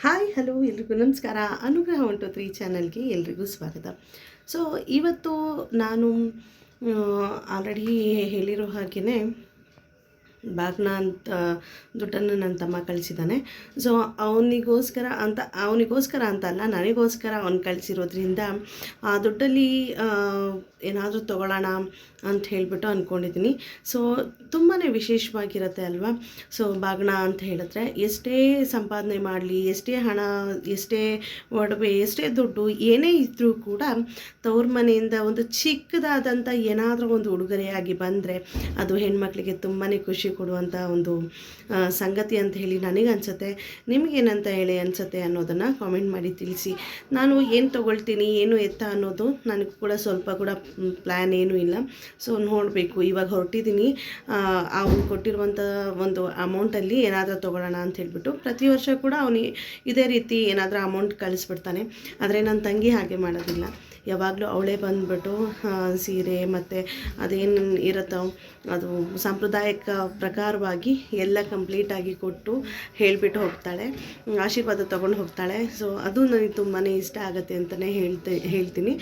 Hi hello ಎಲ್ರಿಗೂ ನಮಸ್ಕಾರ. ಅನುಗ್ರಹ 123 ಚಾನಲ್ಗೆ ಎಲ್ರಿಗೂ ಸ್ವಾಗತ. ಸೊ ಇವತ್ತು ನಾನು ಆಲ್ರೆಡಿ ಹೇಳಿರೋ ಹಾಗೆಯೇ ಬಾಗ್ನ ಅಂತ ದುಡ್ಡನ್ನು ನನ್ನ ತಮ್ಮ ಕಳಿಸಿದ್ದಾನೆ. ಸೊ ಅವನಿಗೋಸ್ಕರ ಅಂತ ಅಲ್ಲ, ನನಗೋಸ್ಕರ ಅವ್ನು ಕಳಿಸಿರೋದ್ರಿಂದ ಆ ದುಡ್ಡಲ್ಲಿ ಏನಾದರೂ ತೊಗೊಳ್ಳೋಣ ಅಂತ ಹೇಳಿಬಿಟ್ಟು ಅಂದ್ಕೊಂಡಿದ್ದೀನಿ. ಸೊ ತುಂಬಾ ವಿಶೇಷವಾಗಿರುತ್ತೆ ಅಲ್ವಾ. ಸೊ ಬಾಗ್ನ ಅಂತ ಹೇಳಿದ್ರೆ ಎಷ್ಟೇ ಸಂಪಾದನೆ ಮಾಡಲಿ, ಎಷ್ಟೇ ಹಣ, ಎಷ್ಟೇ ಒಡವೆ, ಎಷ್ಟೇ ದುಡ್ಡು ಏನೇ ಇದ್ದರೂ ಕೂಡ ತವ್ರ ಮನೆಯಿಂದ ಒಂದು ಚಿಕ್ಕದಾದಂಥ ಏನಾದರೂ ಒಂದು ಉಡುಗೊರೆಯಾಗಿ ಬಂದರೆ ಅದು ಹೆಣ್ಮಕ್ಳಿಗೆ ತುಂಬಾ ಖುಷಿ ಕೊಡುವಂಥ ಒಂದು ಸಂಗತಿ ಅಂತ ಹೇಳಿ ನನಗೆ ಅನಿಸುತ್ತೆ. ನಿಮಗೇನಂತ ಹೇಳಿ ಅನಿಸುತ್ತೆ ಅನ್ನೋದನ್ನು ಕಾಮೆಂಟ್ ಮಾಡಿ ತಿಳಿಸಿ. ನಾನು ಏನು ತೊಗೊಳ್ತೀನಿ, ಏನು ಎತ್ತ ಅನ್ನೋದು ನನಗೆ ಕೂಡ ಸ್ವಲ್ಪ ಕೂಡ ಪ್ಲ್ಯಾನ್ ಏನೂ ಇಲ್ಲ. ಸೊ ನೋಡಬೇಕು. ಇವಾಗ ಹೊರಟಿದ್ದೀನಿ. ಅವ್ನು ಕೊಟ್ಟಿರುವಂಥ ಒಂದು ಅಮೌಂಟಲ್ಲಿ ಏನಾದರೂ ತೊಗೊಳ್ಳೋಣ ಅಂತ ಹೇಳಿಬಿಟ್ಟು ಪ್ರತಿ ವರ್ಷ ಕೂಡ ಅವನಿಗೆ ಇದೇ ರೀತಿ ಏನಾದರೂ ಅಮೌಂಟ್ ಕಳಿಸ್ಬಿಡ್ತಾನೆ. ಆದರೆ ನನ್ನ ತಂಗಿ ಹಾಗೆ ಮಾಡೋದಿಲ್ಲ. ಯಾವಾಗಲೂ ಅವಳೇ ಬಂದುಬಿಟ್ಟು ಸೀರೆ ಮತ್ತು ಅದೇನು ಇರುತ್ತೋ ಅದು ಸಾಂಪ್ರದಾಯಿಕ ಪ್ರಕಾರವಾಗಿ ಎಲ್ಲ ಕಂಪ್ಲೀಟಾಗಿ ಕೊಟ್ಟು ಹೇಳಿಬಿಟ್ಟು ಹೋಗ್ತಾಳೆ, ಆಶೀರ್ವಾದ ತೊಗೊಂಡು ಹೋಗ್ತಾಳೆ. ಸೊ ಅದು ನನಗೆ ತುಂಬಾ ಇಷ್ಟ ಆಗುತ್ತೆ ಅಂತಲೇ ಹೇಳ್ತೀನಿ.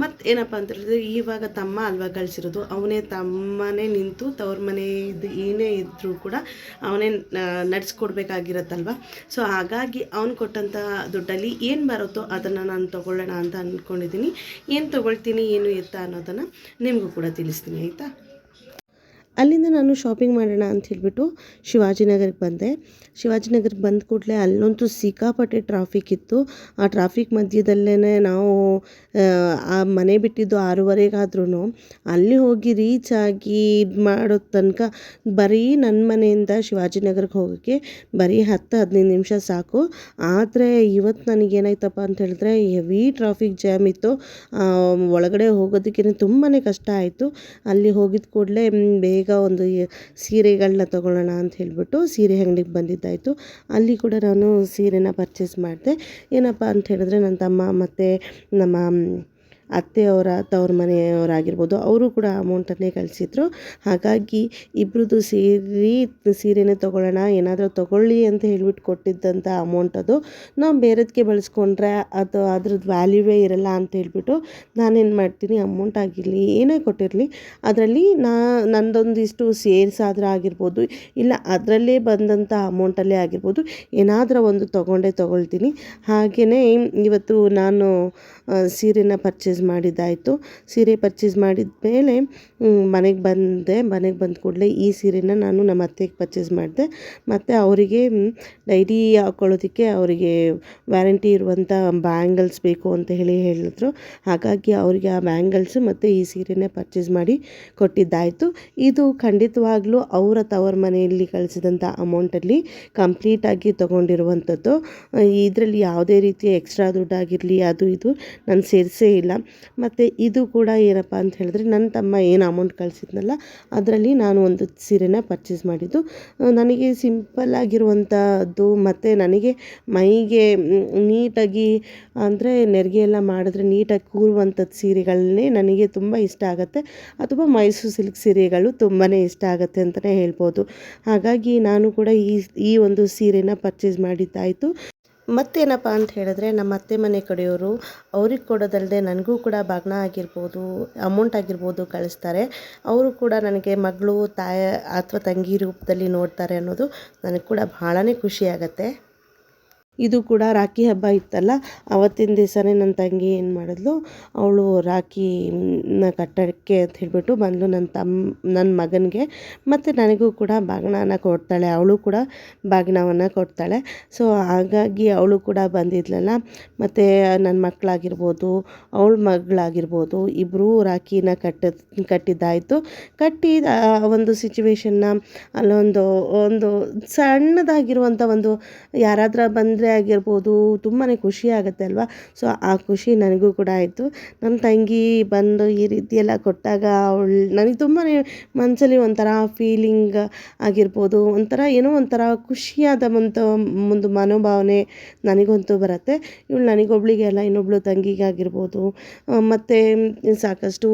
ಮತ್ತು ಏನಪ್ಪ ಅಂತ ಹೇಳಿದ್ರೆ, ಇವಾಗ ತಮ್ಮ ಅಲ್ವಾ ಕಳಿಸಿರೋದು, ಅವನೇ ತಮ್ಮನೇ ನಿಂತು ತವ್ರ ಮನೆಯದು ಏನೇ ಇದ್ದರೂ ಕೂಡ ಅವನೇ ನಡೆಸ್ಕೊಡ್ಬೇಕಾಗಿರತ್ತಲ್ವ. ಸೊ ಹಾಗಾಗಿ ಅವ್ನು ಕೊಟ್ಟಂಥ ದುಡ್ಡಲ್ಲಿ ಏನು ಬರುತ್ತೋ ಅದನ್ನು ನಾನು ತೊಗೊಳ್ಳೋಣ ಅಂತ ಅಂದ್ಕೊಂಡಿದ್ದೀನಿ. ಏನು ತೊಗೊಳ್ತೀನಿ, ಏನು ಎತ್ತ ಅನ್ನೋದನ್ನು ನಿಮಗೂ ಕೂಡ ತಿಳಿಸ್ತೀನಿ, ಆಯಿತಾ. ಅಲ್ಲಿಂದ ನಾನು ಶಾಪಿಂಗ್ ಮಾಡೋಣ ಅಂತ ಹೇಳಿಬಿಟ್ಟು ಶಿವಾಜಿನಗರಕ್ಕೆ ಬಂದೆ. ಶಿವಾಜಿನಗರಕ್ಕೆ ಬಂದ ಕೂಡಲೇ ಅಲ್ಲಂತೂ ಸಿಕ್ಕಾಪಟ್ಟೆ ಟ್ರಾಫಿಕ್ ಇತ್ತು. ಆ ಟ್ರಾಫಿಕ್ ಮಧ್ಯದಲ್ಲೇ ನಾವು ಆ ಮನೆ ಬಿಟ್ಟಿದ್ದು 6:30 ಅಲ್ಲಿ ಹೋಗಿ ರೀಚ್ ಆಗಿ ಇದು ಮಾಡೋ ತನಕ ಬರೀ ನನ್ನ ಮನೆಯಿಂದ ಶಿವಾಜಿನಗರಕ್ಕೆ ಹೋಗೋಕ್ಕೆ ಬರೀ 10-15 ನಿಮಿಷ ಸಾಕು. ಆದರೆ ಇವತ್ತು ನನಗೇನಾಯ್ತಪ್ಪ ಅಂತ ಹೇಳಿದ್ರೆ ಹೆವಿ ಟ್ರಾಫಿಕ್ ಜಾಮ್ ಇತ್ತು. ಒಳಗಡೆ ಹೋಗೋದಕ್ಕೆ ತುಂಬಾ ಕಷ್ಟ ಆಯಿತು. ಅಲ್ಲಿ ಹೋಗಿದ ಕೂಡಲೇ ಬೇಗ ಒಂದು ಸೀರೆಗಳನ್ನ ತೊಗೊಳ್ಳೋಣ ಅಂತ ಹೇಳಿಬಿಟ್ಟು ಸೀರೆ ಅಂಗಡಿಗೆ ಬಂದಿದ್ದಾಯಿತು. ಅಲ್ಲಿ ಕೂಡ ನಾನು ಸೀರೆನ ಪರ್ಚೇಸ್ ಮಾಡಿದೆ. ಏನಪ್ಪ ಅಂತ ಹೇಳಿದ್ರೆ, ನನ್ನ ತಮ್ಮ ಮತ್ತು ನಮ್ಮ ಅತ್ತೆಯವರ ತವ್ರ ಮನೆಯವರಾಗಿರ್ಬೋದು, ಅವರು ಕೂಡ ಅಮೌಂಟನ್ನೇ ಕಳಿಸಿದ್ರು. ಹಾಗಾಗಿ ಇಬ್ಬರದ್ದು ಸೇರಿ ಸೀರೆನೇ ತೊಗೊಳ್ಳೋಣ, ಏನಾದರೂ ತೊಗೊಳ್ಳಿ ಅಂತ ಹೇಳ್ಬಿಟ್ಟು ಕೊಟ್ಟಿದ್ದಂಥ ಅಮೌಂಟ್ ಅದು. ನಾವು ಬೇರೆದಕ್ಕೆ ಬಳಸ್ಕೊಂಡ್ರೆ ಅದು ಅದ್ರದ್ದು ವ್ಯಾಲ್ಯೂವೇ ಇರಲ್ಲ ಅಂತ ಹೇಳ್ಬಿಟ್ಟು ನಾನೇನು ಮಾಡ್ತೀನಿ, ಅಮೌಂಟ್ ಆಗಿರಲಿ ಏನೇ ಕೊಟ್ಟಿರಲಿ ಅದರಲ್ಲಿ ನಂದೊಂದಿಷ್ಟು ಸೇಲ್ಸ್ ಆದರೂ ಆಗಿರ್ಬೋದು, ಇಲ್ಲ ಅದರಲ್ಲೇ ಬಂದಂಥ ಅಮೌಂಟಲ್ಲೇ ಆಗಿರ್ಬೋದು, ಏನಾದರೂ ಒಂದು ತೊಗೊಳ್ತೀನಿ. ಹಾಗೆಯೇ ಇವತ್ತು ನಾನು ಸೀರೆನ ಪರ್ಚೇಸ್ ಮಾಡಿದ್ದಾಯಿತು. ಸೀರೆ ಪರ್ಚೇಸ್ ಮಾಡಿದ ಮೇಲೆ ಮನೆಗೆ ಬಂದ ಕೂಡಲೇ ಈ ಸೀರೆನ ನಾನು ನಮ್ಮ ಅತ್ತೆಗೆ ಪರ್ಚೇಸ್ ಮಾಡಿದೆ. ಮತ್ತು ಅವರಿಗೆ ಡೈಲಿ ಹಾಕ್ಕೊಳ್ಳೋದಕ್ಕೆ ಅವರಿಗೆ ವ್ಯಾರಂಟಿ ಇರುವಂಥ ಬ್ಯಾಂಗಲ್ಸ್ ಬೇಕು ಅಂತ ಹೇಳಿದ್ರು. ಹಾಗಾಗಿ ಅವರಿಗೆ ಆ ಬ್ಯಾಂಗಲ್ಸು ಮತ್ತು ಈ ಸೀರೆನೇ ಪರ್ಚೇಸ್ ಮಾಡಿ ಕೊಟ್ಟಿದ್ದಾಯಿತು. ಇದು ಖಂಡಿತವಾಗ್ಲೂ ಅವರ ತವರ ಮನೆಯಲ್ಲಿ ಕಳಿಸಿದಂಥ ಅಮೌಂಟಲ್ಲಿ ಕಂಪ್ಲೀಟಾಗಿ ತೊಗೊಂಡಿರುವಂಥದ್ದು. ಇದರಲ್ಲಿ ಯಾವುದೇ ರೀತಿಯ ಎಕ್ಸ್ಟ್ರಾ ದುಡ್ಡಾಗಿರಲಿ ಅದು ಇದು ನಾನು ಸೇರಿಸೇ ಇಲ್ಲ. ಮತ್ತು ಇದು ಕೂಡ ಏನಪ್ಪ ಅಂತ ಹೇಳಿದ್ರೆ, ನನ್ನ ತಮ್ಮ ಏನು ಅಮೌಂಟ್ ಕಳಿಸಿದ್ನಲ್ಲ ಅದರಲ್ಲಿ ನಾನು ಒಂದು ಸೀರೆನ ಪರ್ಚೇಸ್ ಮಾಡಿದ್ದು. ನನಗೆ ಸಿಂಪಲ್ ಆಗಿರುವಂಥದ್ದು ಮತ್ತು ನನಗೆ ಮೈಗೆ ನೀಟಾಗಿ ಅಂದರೆ ನೆರಿಗೆ ಎಲ್ಲ ಮಾಡಿದ್ರೆ ನೀಟಾಗಿ ಕೂರುವಂಥದ್ದು ಸೀರೆಗಳನ್ನೇ ನನಗೆ ತುಂಬ ಇಷ್ಟ ಆಗುತ್ತೆ. ಅಥವಾ ಮೈಸೂರು ಸಿಲ್ಕ್ ಸೀರೆಗಳು ತುಂಬಾ ಇಷ್ಟ ಆಗುತ್ತೆ ಅಂತಲೇ ಹೇಳ್ಬೋದು. ಹಾಗಾಗಿ ನಾನು ಕೂಡ ಈ ಒಂದು ಸೀರೆನ ಪರ್ಚೇಸ್ ಮಾಡಿದ್ದಾಯಿತು. ಮತ್ತೇನಪ್ಪ ಅಂತ ಹೇಳಿದ್ರೆ, ನಮ್ಮ ಅತ್ತೆ ಮನೆ ಕಡೆಯವರು ಅವ್ರಿಗೆ ಕೊಡೋದಲ್ಲದೆ ನನಗೂ ಕೂಡ ಬಾಗ್ನ ಆಗಿರ್ಬೋದು, ಅಮೌಂಟ್ ಆಗಿರ್ಬೋದು ಕಳಿಸ್ತಾರೆ. ಅವರು ಕೂಡ ನನಗೆ ಮಗಳು, ತಾಯಿ ಅಥವಾ ತಂಗಿ ರೂಪದಲ್ಲಿ ನೋಡ್ತಾರೆ ಅನ್ನೋದು ನನಗೆ ಕೂಡ ಭಾಳನೇ ಖುಷಿಯಾಗತ್ತೆ. ಇದು ಕೂಡ ರಾಖಿ ಹಬ್ಬ ಇತ್ತಲ್ಲ, ಆವತ್ತಿನ ದಿವಸನೇ ನನ್ನ ತಂಗಿ ಏನು ಮಾಡಿದ್ಲು, ಅವಳು ರಾಖಿನ ಕಟ್ಟೋಕ್ಕೆ ಅಂತ ಹೇಳಿಬಿಟ್ಟು ಬಂದು ನನ್ನ ಮಗನಿಗೆ ಮತ್ತು ನನಗೂ ಕೂಡ ಬಾಗಿಣನ ಕೊಡ್ತಾಳೆ. ಅವಳು ಕೂಡ ಬಾಗಿಣವನ್ನು ಕೊಡ್ತಾಳೆ. ಸೊ ಹಾಗಾಗಿ ಅವಳು ಕೂಡ ಬಂದಿದ್ಲಲ್ಲ, ಮತ್ತು ನನ್ನ ಮಕ್ಕಳಾಗಿರ್ಬೋದು, ಅವಳ ಮಗಳಾಗಿರ್ಬೋದು, ಇಬ್ಬರೂ ರಾಖಿನ ಕಟ್ಟಿದ್ದಾಯಿತು. ಕಟ್ಟಿ ಒಂದು ಸಿಚುವೇಶನ್ನ ಅಲ್ಲೊಂದು ಸಣ್ಣದಾಗಿರುವಂಥ ಒಂದು ಯಾರಾದರೂ ಬಂದರೆ ಆಗಿರ್ಬೋದು ತುಂಬಾ ಖುಷಿ ಆಗುತ್ತೆ ಅಲ್ವಾ. ಸೊ ಆ ಖುಷಿ ನನಗೂ ಕೂಡ ಆಯಿತು. ನನ್ನ ತಂಗಿ ಬಂದು ಈ ರೀತಿ ಎಲ್ಲ ಕೊಟ್ಟಾಗ ನನಗೆ ತುಂಬಾ ಮನಸ್ಸಲ್ಲಿ ಒಂಥರ ಫೀಲಿಂಗ್ ಆಗಿರ್ಬೋದು, ಏನೋ ಒಂಥರ ಖುಷಿಯಾದ ಒಂದು ಮನೋಭಾವನೆ ನನಗಂತೂ ಬರುತ್ತೆ. ಇವಳು ನನಗೊಬ್ಳಿಗೆ ಅಲ್ಲ, ಇನ್ನೊಬ್ಳು ತಂಗಿಗಾಗಿರ್ಬೋದು ಮತ್ತು ಸಾಕಷ್ಟು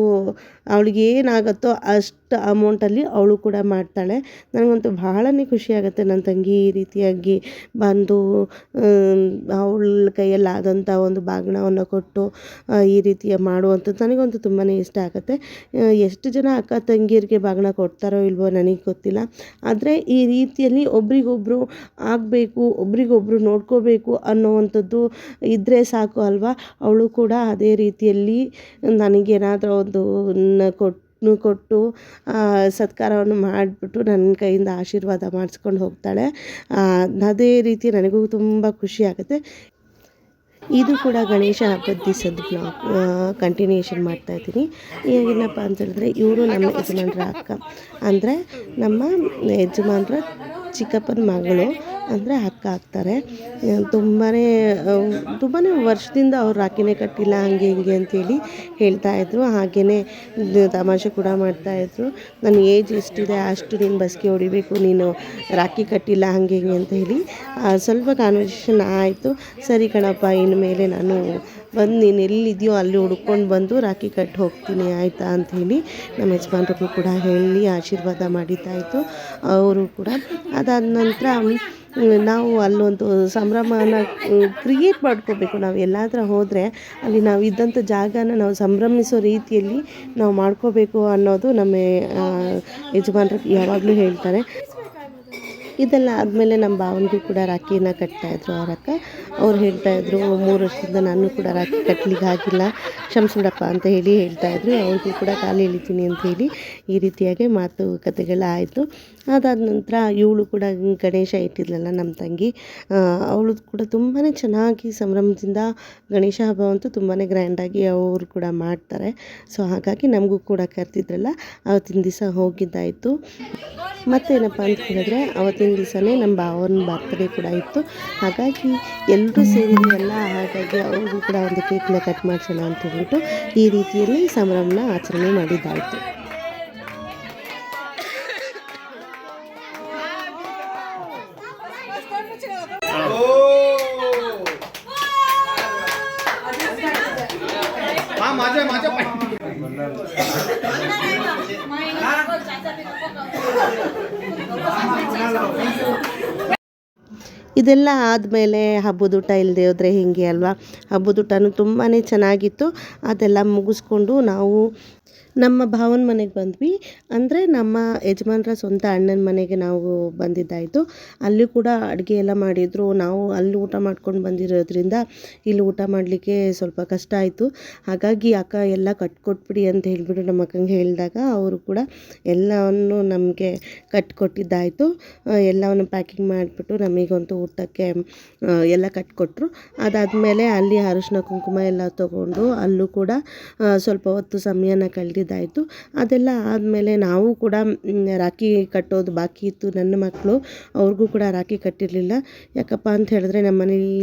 ಅವಳಿಗೆ ಏನಾಗುತ್ತೋ ಅಷ್ಟು ಅಮೌಂಟಲ್ಲಿ ಅವಳು ಕೂಡ ಮಾಡ್ತಾಳೆ. ನನಗಂತೂ ಬಹಳನೇ ಖುಷಿಯಾಗುತ್ತೆ ನನ್ನ ತಂಗಿ ಈ ರೀತಿಯಾಗಿ ಬಂದು ಅವಳ ಕೈಯಲ್ಲಾದಂಥ ಒಂದು ಬಾಗಿಣವನ್ನು ಕೊಟ್ಟು ಈ ರೀತಿಯ ಮಾಡುವಂಥದ್ದು ನನಗಂತೂ ತುಂಬಾ ಇಷ್ಟ ಆಗುತ್ತೆ. ಎಷ್ಟು ಜನ ಅಕ್ಕ ತಂಗಿಯರಿಗೆ ಬಾಗಿಣ ಕೊಡ್ತಾರೋ ಇಲ್ವೋ ನನಗೆ ಗೊತ್ತಿಲ್ಲ. ಆದರೆ ಈ ರೀತಿಯಲ್ಲಿ ಒಬ್ರಿಗೊಬ್ಬರು ಆಗಬೇಕು, ಒಬ್ರಿಗೊಬ್ಬರು ನೋಡ್ಕೋಬೇಕು ಅನ್ನೋವಂಥದ್ದು ಇದ್ದರೆ ಸಾಕು ಅಲ್ವಾ. ಅವಳು ಕೂಡ ಅದೇ ರೀತಿಯಲ್ಲಿ ನನಗೇನಾದರೂ ಒಂದು ಕೊಟ್ಟು ಸತ್ಕಾರವನ್ನು ಮಾಡಿಬಿಟ್ಟು ನನ್ನ ಕೈಯಿಂದ ಆಶೀರ್ವಾದ ಮಾಡಿಸ್ಕೊಂಡು ಹೋಗ್ತಾಳೆ. ಅದೇ ರೀತಿ ನನಗೂ ತುಂಬ ಖುಷಿ ಆಗುತ್ತೆ. ಇದು ಕೂಡ ಗಣೇಶ ಹಬ್ಬದ ದಿವಸದ ಬ್ಲಾಗ್ ಕಂಟಿನ್ಯೂಷನ್ ಮಾಡ್ತಾಯಿದ್ದೀನಿ. ಏನಪ್ಪ ಅಂತ ಹೇಳಿದ್ರೆ, ಇವರು ನಮ್ಮ ಯಜಮಾನ್ರ ಅಕ್ಕ, ಅಂದರೆ ನಮ್ಮ ಯಜಮಾನ್ರ ಚಿಕ್ಕಪ್ಪನ ಮಗಳು ಅಂದರೆ ಅಕ್ಕ ಆಗ್ತಾರೆ. ತುಂಬಾ ವರ್ಷದಿಂದ ಅವ್ರು ರಾಖಿನೇ ಕಟ್ಟಿಲ್ಲ ಹಂಗೆ ಹಿಂಗೆ ಅಂತೇಳಿ ಹೇಳ್ತಾಯಿದ್ರು. ಹಾಗೆಯೇ ತಮಾಷೆ ಕೂಡ ಮಾಡ್ತಾಯಿದ್ರು. ನನ್ನ ಏಜ್ ಎಷ್ಟಿದೆ ಅಷ್ಟು ನೀನು ಬಸ್ಗೆ ಹೊಡಿಬೇಕು, ನೀನು ರಾಖಿ ಕಟ್ಟಿಲ್ಲ ಹಂಗೆ ಹಿಂಗೆ ಅಂತ ಹೇಳಿ ಸ್ವಲ್ಪ ಕಾನ್ವರ್ಸೇಷನ್ ಆಯಿತು. ಸರಿ ಕಣಪ್ಪ, ಇನ್ಮೇಲೆ ನಾನು ಬಂದು ನೀನು ಎಲ್ಲಿದೆಯೋ ಅಲ್ಲಿ ಹುಡ್ಕೊಂಡು ಬಂದು ರಾಖಿ ಕಟ್ಟಿ ಹೋಗ್ತೀನಿ ಆಯಿತಾ ಅಂಥೇಳಿ ನಮ್ಮ ಯಜಮಾನ್ರಿಗೂ ಕೂಡ ಹೇಳಿ ಆಶೀರ್ವಾದ ಮಾಡಿದ್ದಾಯಿತು. ಅವರು ಕೂಡ ಅದಾದ ನಂತರ ನಾವು ಅಲ್ಲೊಂದು ಸಂಭ್ರಮನ ಕ್ರಿಯೇಟ್ ಮಾಡ್ಕೋಬೇಕು. ನಾವು ಎಲ್ಲಾದರೂ ಹೋದರೆ ಅಲ್ಲಿ ನಾವು ಇದ್ದಂಥ ಜಾಗನ ನಾವು ಸಂಭ್ರಮಿಸೋ ರೀತಿಯಲ್ಲಿ ನಾವು ಮಾಡ್ಕೋಬೇಕು ಅನ್ನೋದು ನಮ್ಮ ಯಜಮಾನ್ರು ಯಾವಾಗಲೂ ಹೇಳ್ತಾರೆ. ಇದೆಲ್ಲ ಆದಮೇಲೆ ನಮ್ಮ ಭಾವನಿಗೂ ಕೂಡ ರಾಖಿಯನ್ನು ಕಟ್ತಾಯಿದ್ರು ಅವ್ರ ಅಕ್ಕ. ಅವ್ರು ಹೇಳ್ತಾಯಿದ್ರು, 3 ವರ್ಷದಿಂದ ನಾನು ಕೂಡ ರಾಖಿ ಕಟ್ಟಲಿಕ್ಕೆ ಆಗಿಲ್ಲ, ಕ್ಷಮಿಸ್ಬಿಡಪ್ಪ ಅಂತ ಹೇಳಿ ಹೇಳ್ತಾಯಿದ್ರು. ಅವ್ರಿಗೂ ಕೂಡ ಕಾಲು ಎಳಿತೀನಿ ಅಂಥೇಳಿ ಈ ರೀತಿಯಾಗಿ ಮಾತುಕತೆಗೆಲ್ಲ ಆಯಿತು. ಅದಾದ ನಂತರ ಇವಳು ಕೂಡ ಗಣೇಶ ಇಟ್ಟಿದ್ಲಲ್ಲ ನಮ್ಮ ತಂಗಿ, ಅವಳು ಕೂಡ ತುಂಬಾ ಚೆನ್ನಾಗಿ ಸಂಭ್ರಮದಿಂದ ಗಣೇಶ ಹಬ್ಬವಂತೂ ತುಂಬಾ ಗ್ರ್ಯಾಂಡಾಗಿ ಅವರು ಕೂಡ ಮಾಡ್ತಾರೆ. ಸೊ ಹಾಗಾಗಿ ನಮಗೂ ಕೂಡ ಕರೆದಿದ್ರಲ್ಲ, ಅವತ್ತಿನ ದಿವಸ ಹೋಗಿದ್ದಾಯಿತು. ಮತ್ತೇನಪ್ಪ ಅಂತ ಹೇಳಿದ್ರೆ, ಅವತ್ತಿನ ದಿವಸನೇ ನಮ್ಮ ಭಾವನ ಬರ್ತ್ಡೇ ಕೂಡ ಇತ್ತು. ಹಾಗಾಗಿ ಎಲ್ಲರೂ ಸೇರಿದ್ರಲ್ಲ, ಹಾಗಾಗಿ ಅವ್ರಿಗೂ ಕೂಡ ಒಂದು ಕೇಕ್ನ ಕಟ್ ಮಾಡಿಸೋಣ ಅಂತ ಹೇಳ್ಬಿಟ್ಟು ಈ ರೀತಿಯಲ್ಲಿ ಸಂಭ್ರಮನ ಆಚರಣೆ ಮಾಡಿದ್ದಾಯಿತು. ಇದೆಲ್ಲ ಆದಮೇಲೆ ಹಬ್ಬದೂಟ ಇಲ್ಲದೆ ಹೋದರೆ ಹೀಗೆ ಅಲ್ವಾ. ಹಬ್ಬದೂಟನೂ ತುಂಬಾ ಚೆನ್ನಾಗಿತ್ತು. ಅದೆಲ್ಲ ಮುಗಿಸ್ಕೊಂಡು ನಾವು ನಮ್ಮ ಭಾವನ ಮನೆಗೆ ಬಂದ್ವಿ. ಅಂದರೆ ನಮ್ಮ ಯಜಮಾನ್ರ ಸ್ವಂತ ಅಣ್ಣನ ಮನೆಗೆ ನಾವು ಬಂದಿದ್ದಾಯಿತು. ಅಲ್ಲಿ ಕೂಡ ಅಡುಗೆ ಎಲ್ಲ ಮಾಡಿದರು. ನಾವು ಅಲ್ಲಿ ಊಟ ಮಾಡ್ಕೊಂಡು ಬಂದಿರೋದ್ರಿಂದ ಇಲ್ಲಿ ಊಟ ಮಾಡಲಿಕ್ಕೆ ಸ್ವಲ್ಪ ಕಷ್ಟ ಆಯಿತು. ಹಾಗಾಗಿ ಅಕ್ಕ ಎಲ್ಲ ಕಟ್ಕೊಟ್ಬಿಡಿ ಅಂತ ಹೇಳಿಬಿಟ್ಟು ನಮ್ಮ ಅಕ್ಕಂಗೆ ಹೇಳಿದಾಗ ಅವರು ಕೂಡ ಎಲ್ಲವನ್ನು ನಮಗೆ ಕಟ್ಕೊಟ್ಟಿದ್ದಾಯಿತು. ಎಲ್ಲವನ್ನು ಪ್ಯಾಕಿಂಗ್ ಮಾಡಿಬಿಟ್ಟು ನಮಗಂತೂ ಊಟಕ್ಕೆ ಎಲ್ಲ ಕಟ್ಕೊಟ್ರು. ಅದಾದಮೇಲೆ ಅಲ್ಲಿ ಅರಿಶಿನ ಕುಂಕುಮ ಎಲ್ಲ ತೊಗೊಂಡು ಅಲ್ಲೂ ಕೂಡ ಸ್ವಲ್ಪ ಹೊತ್ತು ಸಮಯನ ಕಳೆದಿದ್ದಾಯಿತು. ಅದೆಲ್ಲ ಆದಮೇಲೆ ನಾವು ಕೂಡ ರಾಖಿ ಕಟ್ಟೋದು ಬಾಕಿ ಇತ್ತು. ನನ್ನ ಮಕ್ಕಳು ಅವ್ರಿಗೂ ಕೂಡ ರಾಖಿ ಕಟ್ಟಿರಲಿಲ್ಲ. ಯಾಕಪ್ಪ ಅಂತ ಹೇಳಿದ್ರೆ ನಮ್ಮ ಮನೇಲಿ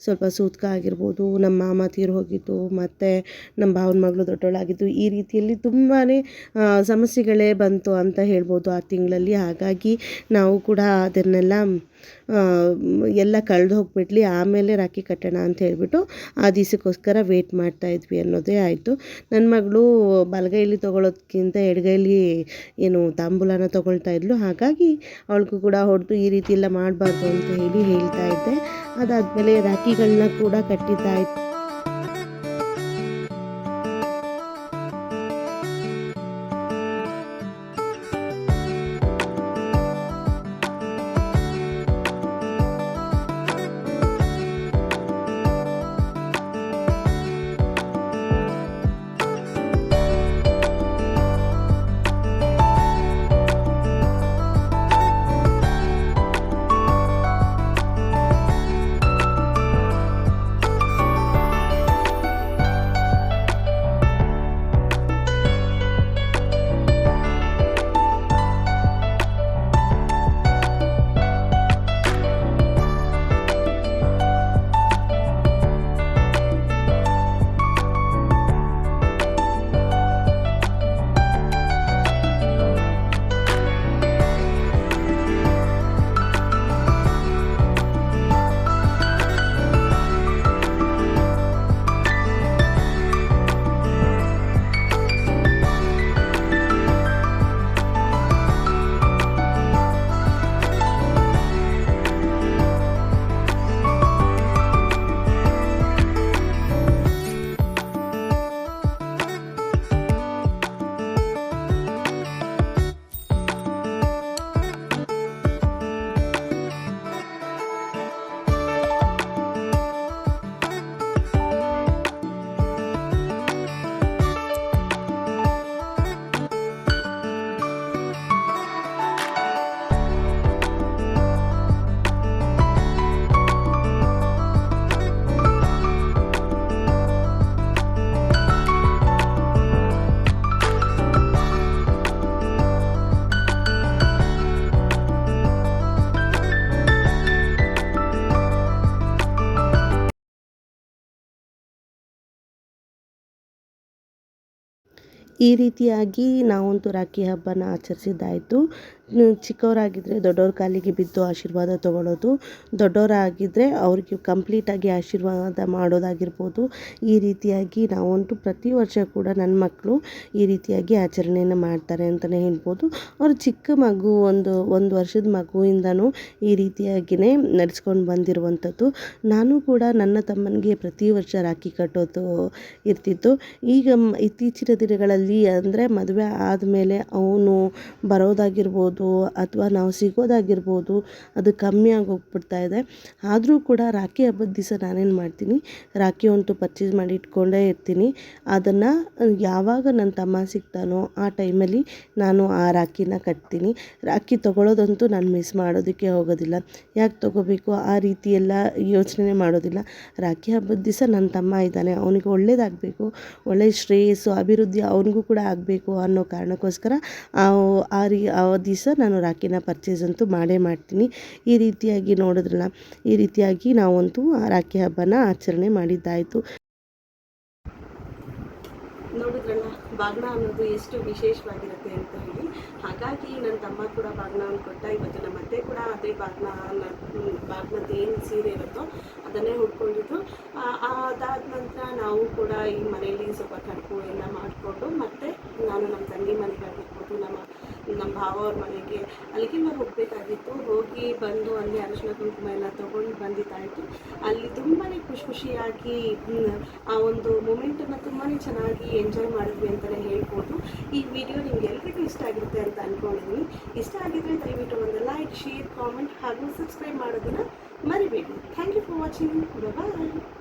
ಸ್ವಲ್ಪ ಸೂತಕ ಆಗಿರ್ಬೋದು, ನಮ್ಮ ಮಾಮ ತೀರು ಹೋಗಿದ್ದು, ಮತ್ತು ನಮ್ಮ ಭಾವನ ಮಗಳು ದೊಡ್ಡವಳಾಗಿದ್ದು, ಈ ರೀತಿಯಲ್ಲಿ ತುಂಬಾ ಸಮಸ್ಯೆಗಳೇ ಬಂತು ಅಂತ ಹೇಳ್ಬೋದು ಆ ತಿಂಗಳಲ್ಲಿ. ಹಾಗಾಗಿ ನಾವು ಕೂಡ ಅದನ್ನೆಲ್ಲ ಎಲ್ಲ ಕಳೆದು ಹೋಗ್ಬಿಡ್ಲಿ, ಆಮೇಲೆ ರಾಖಿ ಕಟ್ಟೋಣ ಅಂತ ಹೇಳ್ಬಿಟ್ಟು ಆ ದಿವಸಕ್ಕೋಸ್ಕರ ವೇಟ್ ಮಾಡ್ತಾಯಿದ್ವಿ ಅನ್ನೋದೇ ಆಯಿತು. ನನ್ನ ಮಗಳು ಬಲಗೈಲಿ ತೊಗೊಳೋದಕ್ಕಿಂತ ಎಡಗೈಲಿ ಏನು ತಾಂಬೂಲನ ತೊಗೊಳ್ತಾ ಇದ್ಲು. ಹಾಗಾಗಿ ಅವಳಿಗೂ ಕೂಡ ಹೊಡೆದು ಈ ರೀತಿ ಎಲ್ಲ ಮಾಡಬಾರ್ದು ಅಂತ ಹೇಳಿ ಹೇಳ್ತಾ ಇದ್ದೆ. ಅದಾದಮೇಲೆ ರಾಖಿಗಳನ್ನ ಕೂಡ ಕಟ್ಟಿದ್ದಾಯಿತು. ಈ ರೀತಿಯಾಗಿ ನಾವಂತೂ ರಾಖಿ ಹಬ್ಬನ ಆಚರಿಸಿದ್ದಾಯಿತು. ಚಿಕ್ಕವರಾಗಿದ್ದರೆ ದೊಡ್ಡವ್ರ ಕಾಲಿಗೆ ಬಿದ್ದು ಆಶೀರ್ವಾದ ತೊಗೊಳ್ಳೋದು, ದೊಡ್ಡವರಾಗಿದ್ದರೆ ಅವ್ರಿಗೆ ಕಂಪ್ಲೀಟಾಗಿ ಆಶೀರ್ವಾದ ಮಾಡೋದಾಗಿರ್ಬೋದು. ಈ ರೀತಿಯಾಗಿ ನಾವಂತೂ ಪ್ರತಿ ವರ್ಷ ಕೂಡ ನನ್ನ ಮಕ್ಕಳು ಈ ರೀತಿಯಾಗಿ ಆಚರಣೆಯನ್ನು ಮಾಡ್ತಾರೆ ಅಂತಲೇ ಹೇಳ್ಬೋದು. ಅವರು ಚಿಕ್ಕ ಮಗು ಒಂದು ವರ್ಷದ ಮಗುವಿಂದನೂ ಈ ರೀತಿಯಾಗಿಯೇ ನಡೆಸ್ಕೊಂಡು ಬಂದಿರುವಂಥದ್ದು. ನಾನು ಕೂಡ ನನ್ನ ತಮ್ಮನಿಗೆ ಪ್ರತಿ ವರ್ಷ ರಾಖಿ ಕಟ್ಟೋದು ಇರ್ತಿತ್ತು. ಈಗ ಇತ್ತೀಚಿನ ದಿನಗಳಲ್ಲಿ ಅಂದರೆ ಮದುವೆ ಆದಮೇಲೆ ಅವನು ಬರೋದಾಗಿರ್ಬೋದು ಅಥವಾ ನಾವು ಸಿಗೋದಾಗಿರ್ಬೋದು ಅದು ಕಮ್ಮಿ ಆಗೋಗ್ಬಿಡ್ತಾ ಇದೆ. ಆದರೂ ಕೂಡ ರಾಖಿ ಹಬ್ಬದ ದಿವಸ ನಾನೇನು ಮಾಡ್ತೀನಿ, ರಾಖಿ ಅಂತೂ ಪರ್ಚೇಸ್ ಮಾಡಿ ಇಟ್ಕೊಂಡೇ ಇರ್ತೀನಿ. ಅದನ್ನು ಯಾವಾಗ ನನ್ನ ತಮ್ಮ ಸಿಗ್ತಾನೋ ಆ ಟೈಮಲ್ಲಿ ನಾನು ಆ ರಾಖಿನ ಕಟ್ತೀನಿ. ರಾಖಿ ತೊಗೊಳ್ಳೋದಂತೂ ನಾನು ಮಿಸ್ ಮಾಡೋದಕ್ಕೆ ಹೋಗೋದಿಲ್ಲ. ಯಾಕೆ ತೊಗೋಬೇಕು ಆ ರೀತಿ ಎಲ್ಲ ಯೋಚನೆ ಮಾಡೋದಿಲ್ಲ. ರಾಖಿ ಹಬ್ಬದ ದಿವಸ ನನ್ನ ತಮ್ಮ ಇದ್ದಾನೆ, ಅವನಿಗೆ ಒಳ್ಳೇದಾಗಬೇಕು, ಒಳ್ಳೆಯ ಶ್ರೇಯಸ್ಸು ಅಭಿವೃದ್ಧಿ ಅವನಿಗೂ ಕೂಡ ಆಗಬೇಕು ಅನ್ನೋ ಕಾರಣಕ್ಕೋಸ್ಕರ ಆ ದಿವಸ ನಾನು ರಾಖಿನ ಪರ್ಚೇಸ್ ಅಂತೂ ಮಾಡೇ ಮಾಡ್ತೀನಿ. ಈ ರೀತಿಯಾಗಿ ನೋಡಿದ್ರಲ್ಲ, ಈ ರೀತಿಯಾಗಿ ನಾವಂತೂ ಆ ರಾಖಿ ಹಬ್ಬನ ಆಚರಣೆ ಮಾಡಿದ್ದಾಯಿತು. ನೋಡಿದ್ರಲ್ಲ, ಬಾಗ್ನ ಅನ್ನೋದು ಎಷ್ಟು ವಿಶೇಷವಾಗಿರುತ್ತೆ ಅಂತ ಹೇಳಿ. ಹಾಗಾಗಿ ನನ್ನ ತಮ್ಮ ಕೂಡ ಬಾಗ್ನವನ್ನು ಕೊಟ್ಟ. ಇವತ್ತು ನಮ್ಮ ಅತ್ತೆ ಕೂಡ ಅದೇ ಬಾಗ್ನದ್ದು ಏನು ಸೀರೆ ಇರುತ್ತೋ ಅದನ್ನೇ ಉಟ್ಕೊಂಡಿದ್ದು. ಅದಾದ ನಂತರ ನಾವು ಕೂಡ ಈ ಮನೆಯಲ್ಲಿ ಸ್ವಲ್ಪ ಕಡುಬು ಎಲ್ಲ ಮಾಡಿಕೊಂಡು ಮತ್ತೆ ನಾನು ನಮ್ಮ ತಂಗಿ ಮನೆಗಾಗಿರ್ಬೋದು, ನಮ್ಮ ಭಾವ ಅವ್ರ ಮನೆಗೆ ಅಲ್ಲಿಗೆಲ್ಲ ಹೋಗಬೇಕಾಗಿತ್ತು. ಹೋಗಿ ಬಂದು ಅಲ್ಲಿ ಅರಿಶಿನ ಕುಂಕುಮ ಎಲ್ಲ ತೊಗೊಂಡು ಬಂದಿದ್ದಾಯಿತು. ಅಲ್ಲಿ ತುಂಬಾ ಖುಷಿಯಾಗಿ ಆ ಒಂದು ಮೂಮೆಂಟನ್ನು ತುಂಬಾ ಚೆನ್ನಾಗಿ ಎಂಜಾಯ್ ಮಾಡಿದ್ವಿ ಅಂತಲೇ ಹೇಳ್ಬೋದು. ಈ ವಿಡಿಯೋ ನಿಮ್ಗೆ ಎಲ್ರಿಗೂ ಇಷ್ಟ ಆಗಿರುತ್ತೆ ಅಂತ ಅಂದ್ಕೊಂಡಿದ್ದೀನಿ. ಇಷ್ಟ ಆಗಿದ್ರೆ ದಯವಿಟ್ಟು ಒಂದು ಲೈಕ್, ಶೇರ್, ಕಾಮೆಂಟ್ ಹಾಗೂ ಸಬ್ಸ್ಕ್ರೈಬ್ ಮಾಡೋದನ್ನು ಮರಿಬೇಡಿ. Thank you for watching. Bye.